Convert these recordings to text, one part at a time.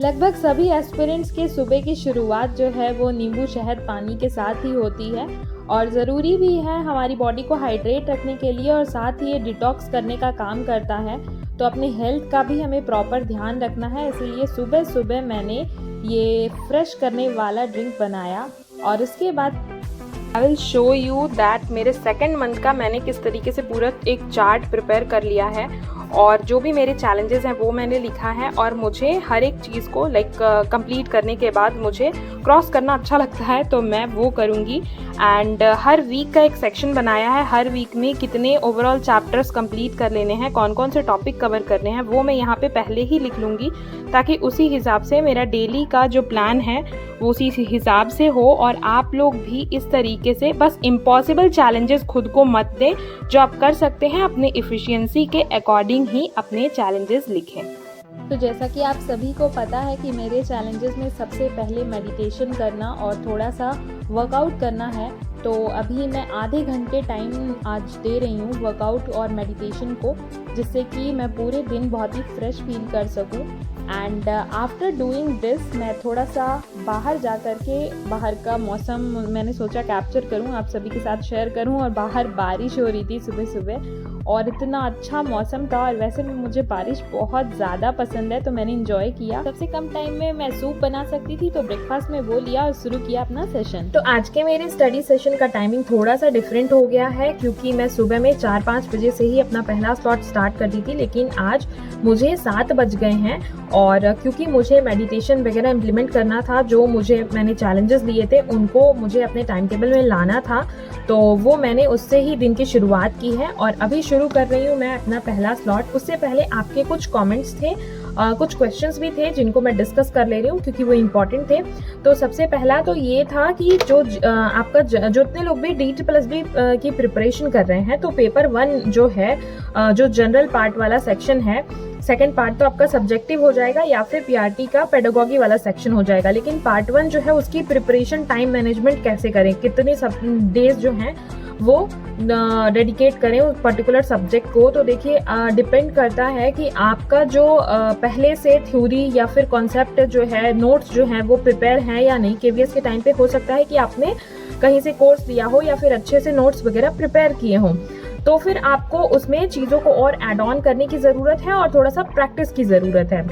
लगभग सभी एस्पिरेंट्स के सुबह की शुरुआत जो है वो नींबू शहद पानी के साथ ही होती है और ज़रूरी भी है हमारी बॉडी को हाइड्रेट रखने के लिए और साथ ही ये डिटॉक्स करने का काम करता है। तो अपने हेल्थ का भी हमें प्रॉपर ध्यान रखना है, इसलिए सुबह सुबह मैंने ये फ्रेश करने वाला ड्रिंक बनाया। और इसके बाद I will show you that मेरे सेकेंड मंथ का मैंने किस तरीके से पूरा एक चार्ट प्रिपेयर कर लिया है और जो भी मेरे चैलेंजेस हैं वो मैंने लिखा है। और मुझे हर एक चीज़ को कंप्लीट करने के बाद मुझे क्रॉस करना अच्छा लगता है तो मैं वो करूँगी। एंड हर वीक का एक सेक्शन बनाया है, हर वीक में कितने ओवरऑल चैप्टर्स कंप्लीट कर लेने हैं, कौन कौन से टॉपिक कवर करने हैं वो मैं यहाँ पे पहले ही लिख लूँगी ताकि उसी हिसाब से मेरा डेली का जो प्लान है वो उसी हिसाब से हो। और आप लोग भी इस तरीके से बस इम्पॉसिबल चैलेंजेस खुद को मत दें, जो आप कर सकते हैं अपने इफ़िशियंसी के अकॉर्डिंग ही अपने चैलेंजेस लिखें। तो जैसा कि आप सभी को पता है कि मेरे चैलेंजेस में सबसे पहले मेडिटेशन करना और थोड़ा सा वर्कआउट करना है। तो अभी मैं आधे घंटे टाइम आज दे रही हूँ वर्कआउट और मेडिटेशन को, जिससे कि मैं पूरे दिन बहुत ही फ्रेश फील कर सकूँ। एंड आफ्टर डूइंग दिस मैं थोड़ा सा बाहर जा कर के बाहर का मौसम मैंने सोचा कैप्चर करूं, आप सभी के साथ शेयर करूं। और बाहर बारिश हो रही थी सुबह सुबह और इतना अच्छा मौसम था, और वैसे भी मुझे बारिश बहुत ज़्यादा पसंद है तो मैंने इंजॉय किया। सबसे कम टाइम में मैं सूप बना सकती थी तो ब्रेकफास्ट में वो लिया और शुरू किया अपना सेशन। तो आज के मेरे स्टडी सेशन का टाइमिंग थोड़ा सा डिफरेंट हो गया है, क्योंकि मैं सुबह में 4-5 बजे से ही अपना पहला स्लॉट स्टार्ट कर दी थी, लेकिन आज मुझे 7 बज गए हैं। और क्योंकि मुझे मेडिटेशन वगैरह इम्प्लीमेंट करना था, जो मैंने चैलेंजेस दिए थे उनको मुझे अपने टाइम टेबल में लाना था, तो वो मैंने उससे ही दिन की शुरुआत की है और अभी शुरू कर रही हूँ मैं अपना पहला स्लॉट। उससे पहले आपके कुछ कमेंट्स थे, कुछ क्वेश्चंस भी थे जिनको मैं डिस्कस कर ले रही हूँ क्योंकि वो इम्पॉर्टेंट थे। तो सबसे पहला तो ये था कि जो आपका जो इतने लोग भी DEET+B की प्रिपरेशन कर रहे हैं, तो पेपर 1 जो है, जो जनरल पार्ट वाला सेक्शन है, सेकेंड पार्ट तो आपका सब्जेक्टिव हो जाएगा या फिर PRT का पेडागॉजी वाला सेक्शन हो जाएगा। लेकिन पार्ट 1 जो है उसकी प्रिपरेशन टाइम मैनेजमेंट कैसे करें, कितने डेज जो हैं वो डेडिकेट करें उस पर्टिकुलर सब्जेक्ट को, तो देखिए डिपेंड करता है कि आपका जो पहले से थ्योरी या फिर कॉन्सेप्ट जो है, नोट्स जो हैं वो प्रिपेयर हैं या नहीं। KVS के टाइम पे हो सकता है कि आपने कहीं से कोर्स लिया हो या फिर अच्छे से नोट्स वगैरह प्रिपेयर किए हों, तो फिर आपको उसमें चीज़ों को और ऐड ऑन करने की ज़रूरत है और थोड़ा सा प्रैक्टिस की ज़रूरत है,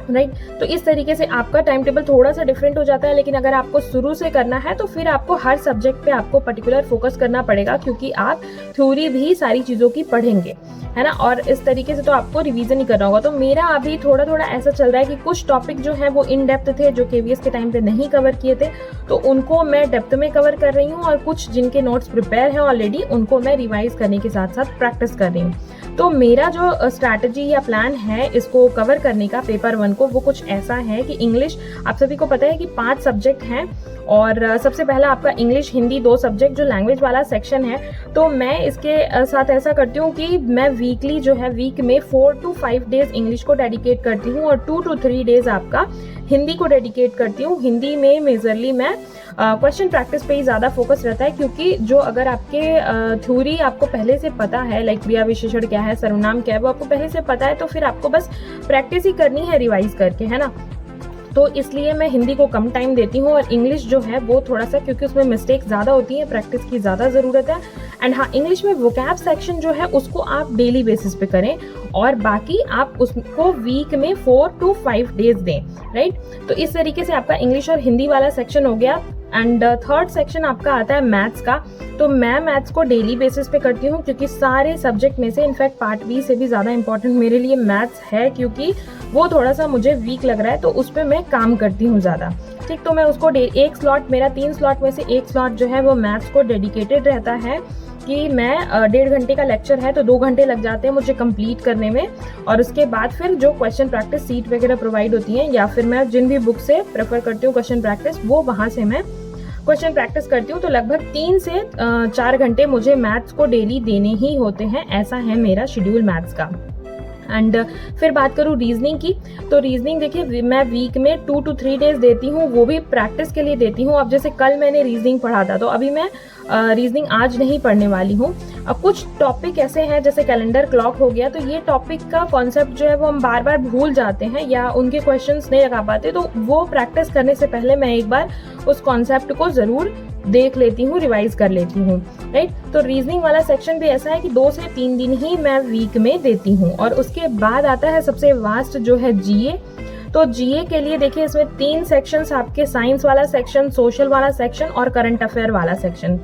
राइट। तो इस तरीके से आपका टाइम टेबल थोड़ा सा डिफरेंट हो जाता है। लेकिन अगर आपको शुरू से करना है तो फिर आपको हर सब्जेक्ट पे आपको पर्टिकुलर फोकस करना पड़ेगा, क्योंकि आप थ्योरी भी सारी चीज़ों की पढ़ेंगे, है ना। और इस तरीके से तो आपको रिवीजन ही करना होगा। तो मेरा अभी थोड़ा थोड़ा ऐसा चल रहा है कि कुछ टॉपिक जो है वो इन डेप्थ थे, जो KVS के टाइम पे नहीं कवर किए थे, तो उनको मैं डेप्थ में कवर कर रही हूँ, और कुछ जिनके नोट्स प्रिपेयर हैं ऑलरेडी उनको मैं रिवाइज करने के साथ साथ प्रैक्टिस कर रही हूँ। तो मेरा जो स्ट्रैटेजी या प्लान है इसको कवर करने का पेपर 1 को, वो कुछ ऐसा है कि इंग्लिश, आप सभी को पता है कि 5 सब्जेक्ट हैं, और सबसे पहला आपका इंग्लिश हिंदी 2 सब्जेक्ट जो लैंग्वेज वाला सेक्शन है। तो मैं इसके साथ ऐसा करती हूँ कि मैं वीकली जो है, वीक में 4 to 5 डेज इंग्लिश को डेडिकेट करती हूँ और 2 to 3 डेज आपका हिंदी को डेडिकेट करती हूँ। हिंदी में मेजरली मैं क्वेश्चन प्रैक्टिस पे ही ज़्यादा फोकस रहता है, क्योंकि जो अगर आपके थ्योरी आपको पहले से पता है, लाइक क्रिया विशेषण क्या है, सर्वनाम क्या है, वो आपको पहले से पता है, तो फिर आपको बस प्रैक्टिस ही करनी है रिवाइज करके, है ना। तो इसलिए मैं हिंदी को कम टाइम देती हूँ, और इंग्लिश जो है वो थोड़ा सा, क्योंकि उसमें मिस्टेक ज़्यादा होती है, प्रैक्टिस की ज़्यादा ज़रूरत है। एंड हाँ, इंग्लिश में वोकैब सेक्शन जो है उसको आप डेली बेसिस पे करें, और बाकी आप उसको वीक में 4 to 5 डेज दें, राइट। तो इस तरीके से आपका इंग्लिश और हिंदी वाला सेक्शन हो गया। एंड थर्ड सेक्शन आपका आता है मैथ्स का। तो मैं मैथ्स को डेली बेसिस पे करती हूँ, क्योंकि सारे सब्जेक्ट में से इनफैक्ट पार्ट बी से भी ज़्यादा इंपॉर्टेंट मेरे लिए मैथ्स है, क्योंकि वो थोड़ा सा मुझे वीक लग रहा है, तो उस पर मैं काम करती हूँ ज़्यादा, ठीक। तो मैं उसको एक स्लॉट, मेरा 3 स्लॉट में से एक स्लॉट जो है वो मैथ्स को डेडिकेटेड रहता है, कि मैं 1.5 घंटे का लेक्चर है तो 2 घंटे लग जाते हैं मुझे कंप्लीट करने में। और उसके बाद फिर जो क्वेश्चन प्रैक्टिस सीट वगैरह प्रोवाइड होती हैं, या फिर मैं जिन भी बुक से प्रेफर करती हूँ क्वेश्चन प्रैक्टिस, वो वहाँ से मैं क्वेश्चन प्रैक्टिस करती हूँ। तो लगभग 3 से 4 घंटे मुझे मैथ्स को डेली देने ही होते हैं, ऐसा है मेरा शेड्यूल मैथ्स का। एंड फिर बात करूँ रीजनिंग की, तो रीजनिंग देखिए मैं वीक में 2 to 3 डेज देती हूँ, वो भी प्रैक्टिस के लिए देती हूँ। अब जैसे कल मैंने रीजनिंग पढ़ा था, तो अभी मैं रीजनिंग आज नहीं पढ़ने वाली हूँ। अब कुछ टॉपिक ऐसे हैं जैसे कैलेंडर क्लॉक हो गया, तो ये टॉपिक का कॉन्सेप्ट जो है वो हम बार बार भूल जाते हैं या उनके क्वेश्चंस नहीं लगा पाते, तो वो प्रैक्टिस करने से पहले मैं एक बार उस कॉन्सेप्ट को ज़रूर देख लेती हूँ, रिवाइज कर लेती हूँ, राइट। तो रीजनिंग वाला सेक्शन भी ऐसा है कि 2 से 3 दिन ही मैं वीक में देती हूँ। और उसके बाद आता है सबसे वास्ट जो है जीए। तो जीए के लिए देखिए इसमें 3 सेक्शंस आपके, साइंस वाला सेक्शन, सोशल वाला सेक्शन और करंट अफेयर वाला सेक्शन।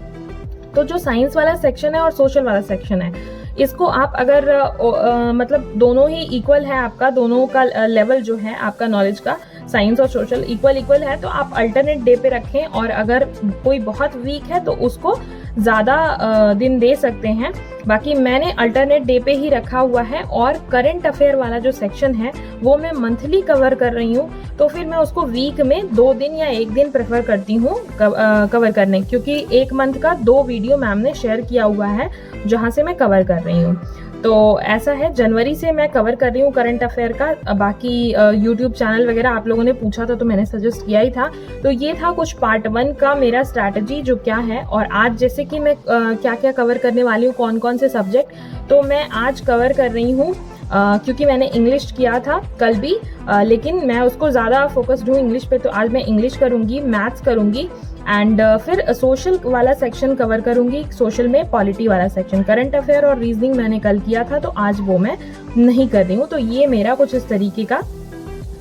तो जो साइंस वाला सेक्शन है और सोशल वाला सेक्शन है, इसको आप अगर मतलब दोनों ही इक्वल है, आपका दोनों का लेवल जो है आपका नॉलेज का, साइंस और सोशल इक्वल है, तो आप अल्टरनेट डे पे रखें। और अगर कोई बहुत वीक है तो उसको ज़्यादा दिन दे सकते हैं। बाकी मैंने अल्टरनेट डे पे ही रखा हुआ है। और करंट अफेयर वाला जो सेक्शन है वो मैं मंथली कवर कर रही हूँ, तो फिर मैं उसको वीक में 2 दिन या 1 दिन प्रेफर करती हूँ कवर करने, क्योंकि 1 मंथ का 2 वीडियो मैम ने शेयर किया हुआ है जहाँ से मैं कवर कर रही हूँ। तो ऐसा है, जनवरी से मैं कवर कर रही हूँ करंट अफेयर का। बाकी यूट्यूब चैनल वगैरह आप लोगों ने पूछा था तो मैंने सजेस्ट किया ही था। तो ये था कुछ पार्ट 1 का मेरा स्ट्रैटेजी जो क्या है। और आज जैसे कि मैं क्या क्या कवर करने वाली हूँ, कौन कौन से सब्जेक्ट, तो मैं आज कवर कर रही हूँ क्योंकि मैंने इंग्लिश किया था कल भी, लेकिन मैं उसको ज़्यादा फोकस्ड हूँ इंग्लिश पे, तो आज मैं इंग्लिश करूँगी, मैथ्स करूँगी एंड फिर सोशल वाला सेक्शन कवर करूँगी। सोशल में पॉलिटी वाला सेक्शन, करंट अफेयर और रीजनिंग मैंने कल किया था, तो आज वो मैं नहीं कर रही हूँ। तो ये मेरा कुछ इस तरीके का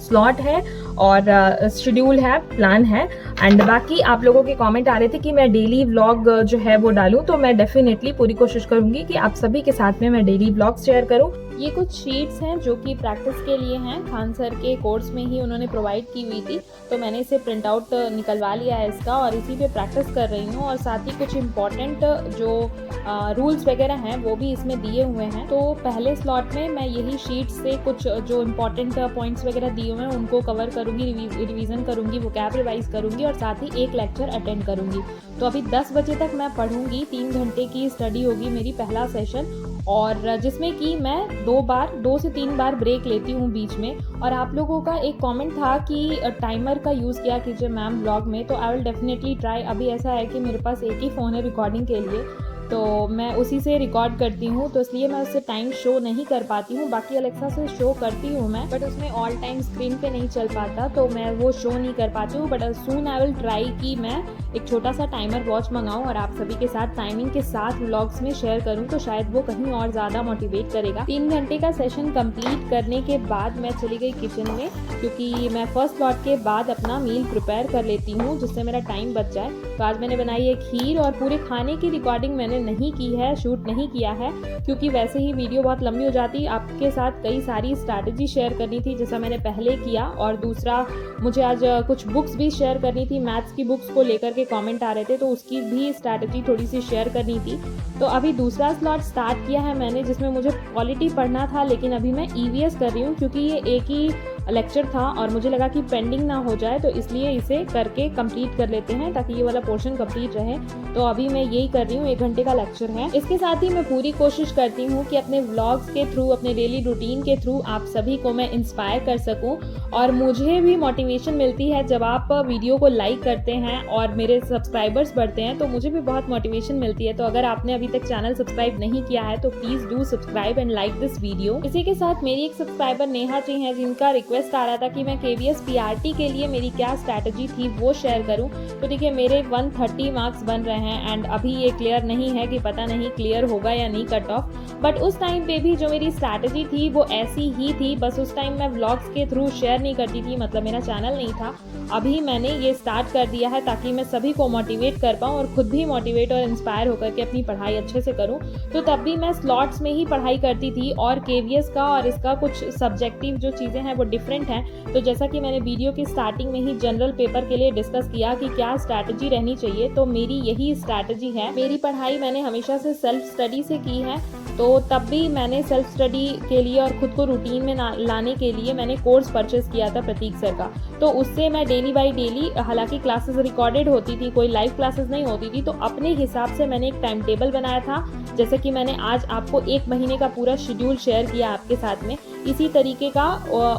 स्लॉट है और शेड्यूल है, प्लान है। एंड बाकी आप लोगों के कमेंट आ रहे थे कि मैं डेली व्लॉग जो है वो डालूं, तो मैं डेफिनेटली पूरी कोशिश करूंगी कि आप सभी के साथ में मैं डेली व्लॉग्स शेयर करूं। ये कुछ शीट्स हैं जो कि प्रैक्टिस के लिए हैं, खान सर के कोर्स में ही उन्होंने प्रोवाइड की हुई थी, तो मैंने इसे प्रिंट आउट निकलवा लिया है इसका और इसी पे प्रैक्टिस कर रही हूँ। और साथ ही कुछ इम्पॉर्टेंट जो रूल्स वगैरह हैं वो भी इसमें दिए हुए हैं। तो पहले स्लॉट में मैं यही शीट से कुछ जो इम्पॉर्टेंट पॉइंट्स वगैरह दिए हुए हैं उनको कवर करूँगी, रिवीजन करूँगी, वोकैब रिवाइज करूँगी और साथ ही एक लेक्चर अटेंड करूँगी। तो अभी 10 बजे तक मैं पढ़ूँगी, 3 घंटे की स्टडी होगी मेरी, पहला सेशन, और जिसमें कि मैं 2 से 3 बार ब्रेक लेती हूँ बीच में। और आप लोगों का एक कमेंट था कि टाइमर का यूज़ किया कीजिए मैम ब्लॉग में, तो आई विल डेफिनेटली ट्राई। अभी ऐसा है कि मेरे पास एक ही फ़ोन है रिकॉर्डिंग के लिए, तो मैं उसी से रिकॉर्ड करती हूँ, तो इसलिए मैं उससे टाइम शो नहीं कर पाती हूँ। बाकी अलेक्सा से शो करती हूँ मैं, बट उसमें ऑल टाइम स्क्रीन पे नहीं चल पाता, तो मैं वो शो नहीं कर पाती हूँ। But soon I will try कि मैं एक छोटा सा टाइमर वॉच मंगाऊँ और आप सभी के साथ टाइमिंग के साथ व्लॉग्स में शेयर करूँ, तो शायद वो कहीं और ज़्यादा मोटिवेट करेगा। 3 घंटे का सेशन कंप्लीट करने के बाद मैं चली गई किचन में, क्योंकि मैं फर्स्ट स्लॉट के बाद अपना मील प्रिपेयर कर लेती हूँ जिससे मेरा टाइम बच जाए। तो आज मैंने बनाई है खीर, और पूरे खाने की रिकॉर्डिंग मैंने नहीं की है, शूट नहीं किया है, क्योंकि वैसे ही वीडियो बहुत लंबी हो जाती। आपके साथ कई सारी स्ट्रैटेजी शेयर करनी थी जैसा मैंने पहले किया, और दूसरा मुझे आज कुछ बुक्स भी शेयर करनी थी, मैथ्स की बुक्स को लेकर के कमेंट आ रहे थे, तो उसकी भी स्ट्रैटेजी थोड़ी सी शेयर करनी थी। तो अभी दूसरा स्लॉट स्टार्ट किया है मैंने जिसमें मुझे पॉलिटी पढ़ना था, लेकिन अभी मैं ईवीएस कर रही हूँ क्योंकि ये एक ही लेक्चर था और मुझे लगा कि पेंडिंग ना हो जाए, तो इसलिए इसे करके कंप्लीट कर लेते हैं ताकि ये वाला पोर्शन कंप्लीट रहे। तो अभी मैं यही कर रही हूँ, 1 घंटे का लेक्चर है। इसके साथ ही मैं पूरी कोशिश करती हूँ कि अपने व्लॉग्स के थ्रू, अपने डेली रूटीन के थ्रू आप सभी को मैं इंस्पायर कर सकूँ, और मुझे भी मोटिवेशन मिलती है जब आप वीडियो को लाइक करते हैं और मेरे सब्सक्राइबर्स बढ़ते हैं, तो मुझे भी बहुत मोटिवेशन मिलती है। तो अगर आपने अभी तक चैनल सब्सक्राइब नहीं किया है तो please do subscribe and like this video. इसी के साथ मेरी एक सब्सक्राइबर नेहा जी हैं जिनका रिक्वेस्ट आ रहा था कि मैं KVS PRT के लिए मेरी क्या स्ट्रैटेजी थी वो शेयर करूं। तो देखिए मेरे 130 मार्क्स बन रहे हैं एंड अभी ये क्लियर नहीं है कि पता नहीं क्लियर होगा या नहीं कट ऑफ, बट उस टाइम पे भी जो मेरी स्ट्रैटेजी थी वो ऐसी ही थी, बस उस टाइम मैं व्लॉग्स के थ्रू शेयर नहीं करती थी, मतलब मेरा चैनल नहीं था। अभी मैंने ये स्टार्ट कर दिया है ताकि मैं सभी को मोटिवेट कर पाऊँ और खुद भी मोटिवेट और इंस्पायर होकर के अपनी पढ़ाई अच्छे से करूँ। तो तब भी मैं स्लॉट्स में ही पढ़ाई करती थी, और KVS का और इसका कुछ सब्जेक्टिव जो चीज़ें हैं वो डिफरेंट हैं। तो जैसा कि मैंने वीडियो की स्टार्टिंग में ही जनरल पेपर के लिए डिस्कस किया कि क्या स्ट्रैटेजी रहनी चाहिए, तो मेरी यही स्ट्रैटेजी है। मेरी पढ़ाई मैंने हमेशा से सेल्फ स्टडी से की है, तो तब भी मैंने सेल्फ स्टडी के लिए और ख़ुद को रूटीन में लाने के लिए मैंने कोर्स परचेज़ किया था प्रतीक सर का। तो उससे मैं डेली बाय डेली, हालांकि क्लासेस रिकॉर्डेड होती थी, कोई लाइव क्लासेस नहीं होती थी, तो अपने हिसाब से मैंने एक टाइम टेबल बनाया था। जैसे कि मैंने आज आपको 1 महीने का पूरा शेड्यूल शेयर किया आपके साथ में, इसी तरीके का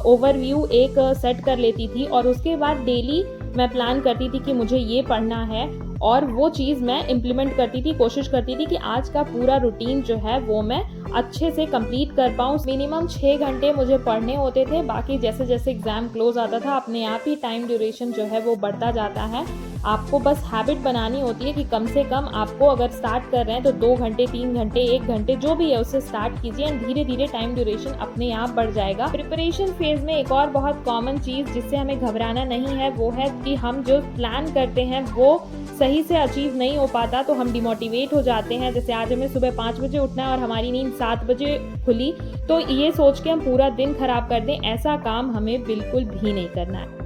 ओवरव्यू एक सेट कर लेती थी और उसके बाद डेली मैं प्लान करती थी कि मुझे ये पढ़ना है और वो चीज़ मैं इम्प्लीमेंट करती थी, कोशिश करती थी कि आज का पूरा रूटीन जो है वो मैं अच्छे से कंप्लीट कर पाऊँ। मिनिमम 6 घंटे मुझे पढ़ने होते थे, बाकी जैसे जैसे एग्ज़ाम क्लोज आता था अपने आप ही टाइम ड्यूरेशन जो है वो बढ़ता जाता है। आपको बस हैबिट बनानी होती है कि कम से कम आपको अगर स्टार्ट कर रहे हैं तो 2 घंटे, 3 घंटे, 1 घंटे जो भी है उससे स्टार्ट कीजिए एंड धीरे धीरे टाइम ड्यूरेशन अपने आप बढ़ जाएगा। प्रिपरेशन फेज़ में एक और बहुत कॉमन चीज़ जिससे हमें घबराना नहीं है वो है कि हम जो प्लान करते हैं वो सही से अचीव नहीं हो पाता तो हम डिमोटिवेट हो जाते हैं। जैसे आज हमें सुबह 5 बजे उठना है और हमारी नींद 7 बजे खुली, तो ये सोच के हम पूरा दिन खराब कर दें, ऐसा काम हमें बिल्कुल भी नहीं करना है।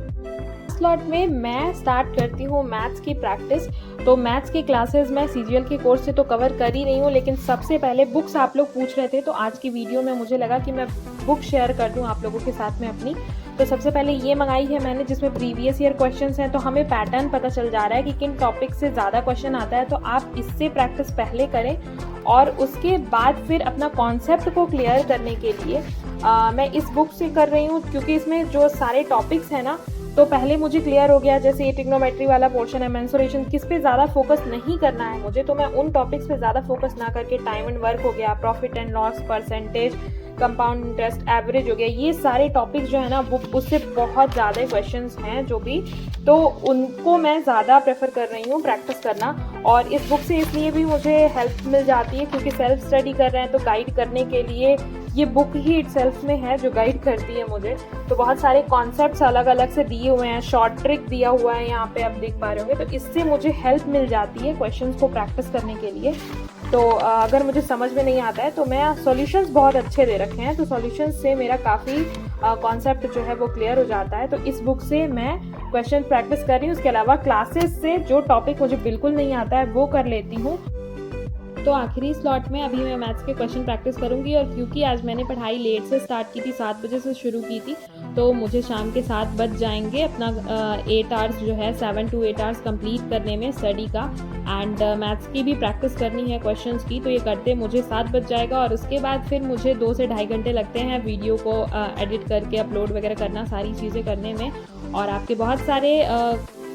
स्लॉट में मैं स्टार्ट करती हूँ मैथ्स की प्रैक्टिस। तो मैथ्स की क्लासेस मैं सीजीएल के कोर्स से तो कवर कर ही रही हूँ, लेकिन सबसे पहले बुक्स आप लोग पूछ रहे थे तो आज की वीडियो में मुझे लगा कि मैं बुक शेयर कर दूँ आप लोगों के साथ में अपनी। तो सबसे पहले ये मंगाई है मैंने जिसमें प्रीवियस ईयर क्वेश्चंस हैं, तो हमें पैटर्न पता चल जा रहा है कि किन टॉपिक से ज़्यादा क्वेश्चन आता है। तो आप इससे प्रैक्टिस पहले करें और उसके बाद फिर अपना कॉन्सेप्ट को क्लियर करने के लिए मैं इस बुक से कर रही हूँ, क्योंकि इसमें जो सारे टॉपिक्स हैं ना तो पहले मुझे क्लियर हो गया। जैसे ये ट्रिग्नोमेट्री वाला पोर्शन है, मेंसुरेशन, किस पे ज़्यादा फोकस नहीं करना है मुझे, तो मैं उन टॉपिक्स पे ज़्यादा फोकस ना करके टाइम एंड वर्क हो गया, profit and loss, percentage, compound interest, average हो गया, ये सारे टॉपिक्स जो है ना वो उससे बहुत ज़्यादा क्वेश्चंस हैं जो भी, तो उनको मैं ज़्यादा प्रेफर कर रही हूँ प्रैक्टिस करना। और इस बुक से इसलिए भी मुझे हेल्प मिल जाती है क्योंकि सेल्फ स्टडी कर रहे हैं तो गाइड करने के लिए ये बुक ही इटसेल्फ में है जो गाइड करती है मुझे। तो बहुत सारे कॉन्सेप्ट्स अलग अलग से दिए हुए हैं, शॉर्ट ट्रिक दिया हुआ है यहाँ पे आप देख पा रहे होंगे, तो इससे मुझे हेल्प मिल जाती है क्वेश्चंस को प्रैक्टिस करने के लिए। तो अगर मुझे समझ में नहीं आता है तो मैं सॉल्यूशंस बहुत अच्छे दे रखे हैं, तो सॉल्यूशंस से मेरा काफ़ी कॉन्सेप्ट जो है वो क्लियर हो जाता है। तो इस बुक से मैं क्वेश्चन प्रैक्टिस कर रही हूँ, उसके अलावा क्लासेस से जो टॉपिक मुझे बिल्कुल नहीं आता है वो कर लेती हूँ। तो आखिरी स्लॉट में अभी मैं मैथ्स के क्वेश्चन प्रैक्टिस करूंगी और क्योंकि आज मैंने पढ़ाई लेट से स्टार्ट की थी, 7 बजे से शुरू की थी, तो मुझे शाम के 7 बज जाएंगे अपना 8 आवर्स जो है 7 to 8 आवर्स कंप्लीट करने में स्टडी का। एंड मैथ्स की भी प्रैक्टिस करनी है क्वेश्चंस की, तो ये करते मुझे 7 बज जाएगा और उसके बाद फिर मुझे 2 से ढाई घंटे लगते हैं वीडियो को एडिट करके अपलोड वगैरह करना, सारी चीज़ें करने में। और आपके बहुत सारे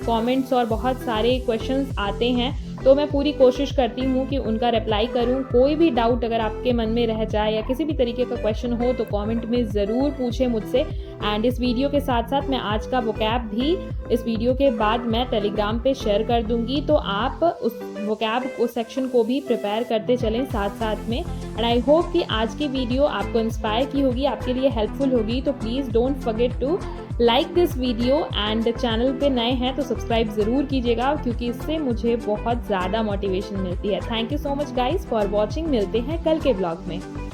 कमेंट्स और बहुत सारे क्वेश्चंस आते हैं तो मैं पूरी कोशिश करती हूँ कि उनका रिप्लाई करूँ। कोई भी डाउट अगर आपके मन में रह जाए या किसी भी तरीके का क्वेश्चन हो तो कमेंट में ज़रूर पूछें मुझसे। एंड इस वीडियो के साथ साथ मैं आज का वोकैब भी इस वीडियो के बाद मैं टेलीग्राम पे शेयर कर दूंगी, तो आप उस वोकैब उस सेक्शन को भी प्रिपेयर करते चलें साथ साथ में। एंड आई होप कि आज की वीडियो आपको इंस्पायर की होगी, आपके लिए हेल्पफुल होगी। तो please don't forget to like this video and channel पे नए हैं तो सब्सक्राइब ज़रूर कीजिएगा क्योंकि इससे मुझे बहुत ज़्यादा मोटिवेशन मिलती है। Thank you so much guys for watching. मिलते हैं कल के ब्लॉग में।